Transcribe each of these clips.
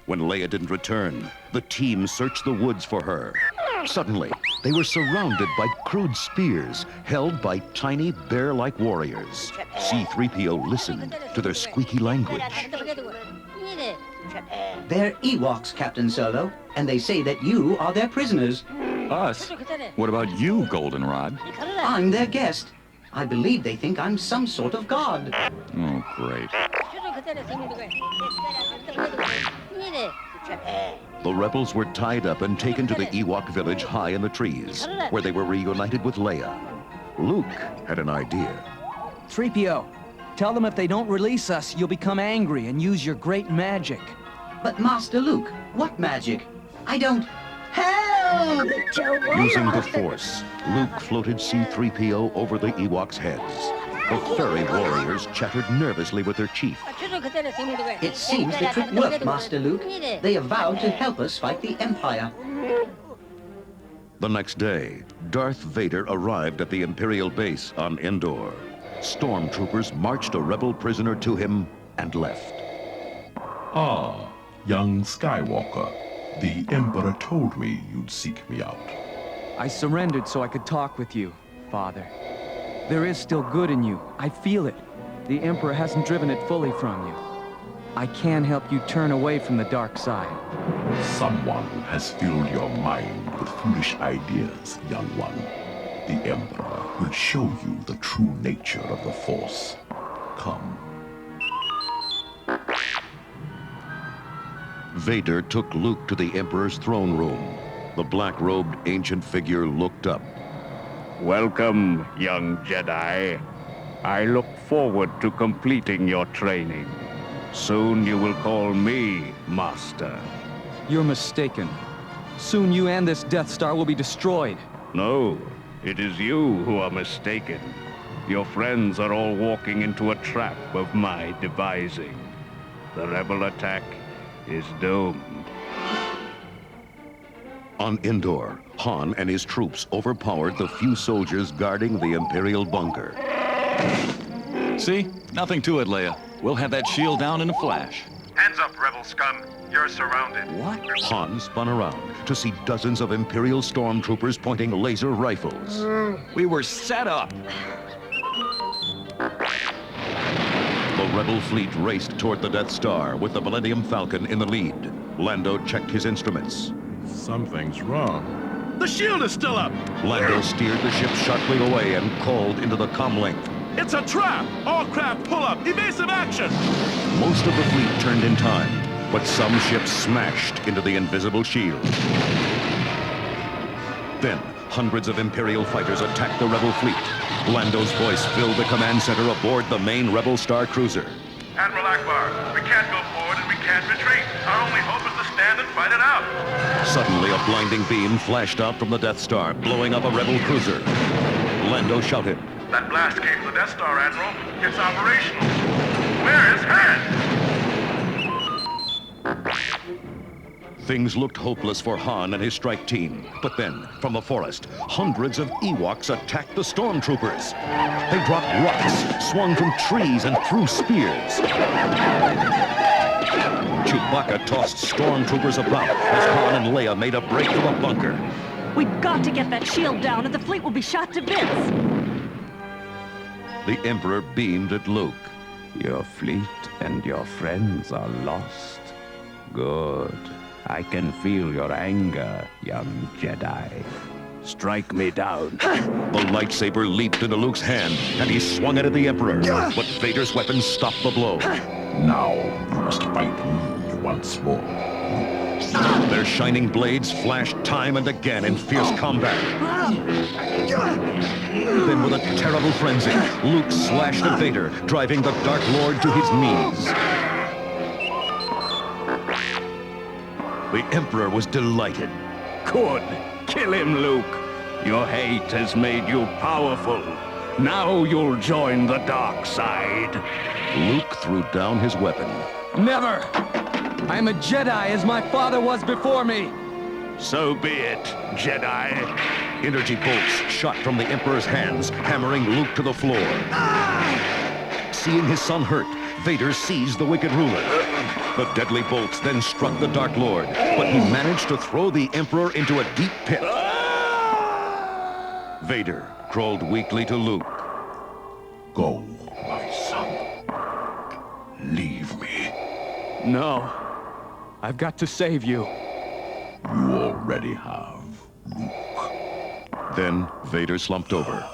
When Leia didn't return, the team searched the woods for her. Suddenly, they were surrounded by crude spears held by tiny bear-like warriors. C-3PO listened to their squeaky language. They're Ewoks, Captain Solo, and they say that you are their prisoners. Us? What about you, Goldenrod? I'm their guest. I believe they think I'm some sort of god. Oh, great. The rebels were tied up and taken to the Ewok village high in the trees, where they were reunited with Leia. Luke had an idea. 3PO, tell them if they don't release us, you'll become angry and use your great magic. But Master Luke, what magic? I don't... Help! Using the Force, Luke floated C-3PO over the Ewoks' heads. The furry warriors chattered nervously with their chief. It seems the trick worked, Master Luke. They have vowed to help us fight the Empire. The next day, Darth Vader arrived at the Imperial base on Endor. Stormtroopers marched a rebel prisoner to him and left. Ah, young Skywalker. The Emperor told me you'd seek me out. I surrendered so I could talk with you, Father. There is still good in you. I feel it. The Emperor hasn't driven it fully from you. I can help you turn away from the dark side. Someone has filled your mind with foolish ideas, young one. The Emperor will show you the true nature of the Force. Come. Vader took Luke to the Emperor's throne room. The black-robed ancient figure looked up. Welcome, young Jedi. I look forward to completing your training. Soon you will call me Master. You're mistaken. Soon you and this Death Star will be destroyed. No, it is you who are mistaken. Your friends are all walking into a trap of my devising. The rebel attack is doomed. On Endor, Han and his troops overpowered the few soldiers guarding the Imperial bunker. See? Nothing to it, Leia. We'll have that shield down in a flash. Hands up, rebel scum. You're surrounded. What? Han spun around to see dozens of Imperial stormtroopers pointing laser rifles. We were set up. The rebel fleet raced toward the Death Star with the Millennium Falcon in the lead. Lando checked his instruments. Something's wrong. The shield is still up! Lando steered the ship sharply away and called into the comlink. It's a trap! All craft pull up! Evasive action! Most of the fleet turned in time, but some ships smashed into the invisible shield. Then, hundreds of Imperial fighters attacked the rebel fleet. Lando's voice filled the command center aboard the main rebel star cruiser. Admiral Akbar, we can't go forward and we can't retreat. Our only hope is to stand and fight it out. Suddenly, a blinding beam flashed out from the Death Star, blowing up a rebel cruiser. Lando shouted, That blast came from the Death Star, Admiral. It's operational. Where is Han? Things looked hopeless for Han and his strike team. But then, from the forest, hundreds of Ewoks attacked the stormtroopers. They dropped rocks, swung from trees, and threw spears. Chewbacca tossed stormtroopers about as Han and Leia made a break for the bunker. We've got to get that shield down, or the fleet will be shot to bits. The Emperor beamed at Luke. Your fleet and your friends are lost. Good. I can feel your anger, young Jedi. Strike me down. The lightsaber leaped into Luke's hand, and he swung it at the Emperor. But Vader's weapon stopped the blow. Now you must fight me once more. Their shining blades flashed time and again in fierce combat. Then with a terrible frenzy, Luke slashed at Vader, driving the Dark Lord to his knees. The Emperor was delighted. Good. Kill him, Luke. Your hate has made you powerful. Now you'll join the dark side. Luke threw down his weapon. Never! I'm a Jedi as my father was before me. So be it, Jedi. Energy bolts shot from the Emperor's hands, hammering Luke to the floor. Seeing his son hurt, Vader seized the wicked ruler. The deadly bolts then struck the Dark Lord, but he managed to throw the Emperor into a deep pit. Vader crawled weakly to Luke. Go, my son. Leave me. No. I've got to save you. You already have, Luke. Then Vader slumped over.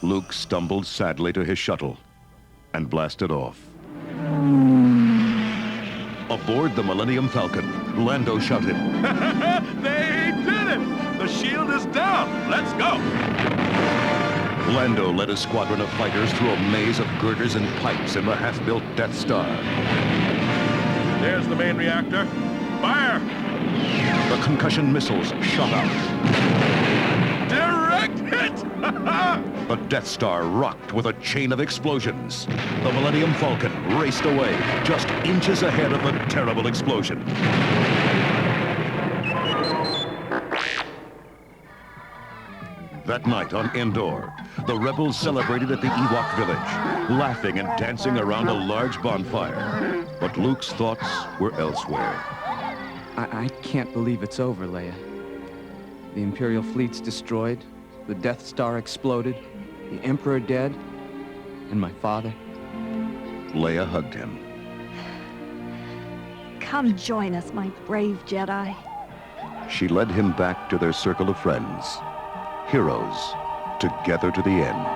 Luke stumbled sadly to his shuttle and blasted off. Aboard the Millennium Falcon, Lando shouted, They did it! The shield is down! Let's go! Lando led a squadron of fighters through a maze of girders and pipes in the half-built Death Star. There's the main reactor. Fire! The concussion missiles shot out. Direct hit! The Death Star rocked with a chain of explosions. The Millennium Falcon raced away, just inches ahead of the terrible explosion. That night on Endor, the rebels celebrated at the Ewok village, laughing and dancing around a large bonfire. But Luke's thoughts were elsewhere. I can't believe it's over, Leia. The Imperial fleet's destroyed, the Death Star exploded, the Emperor dead, and my father. Leia hugged him. Come join us, my brave Jedi. She led him back to their circle of friends. Heroes, together to the end.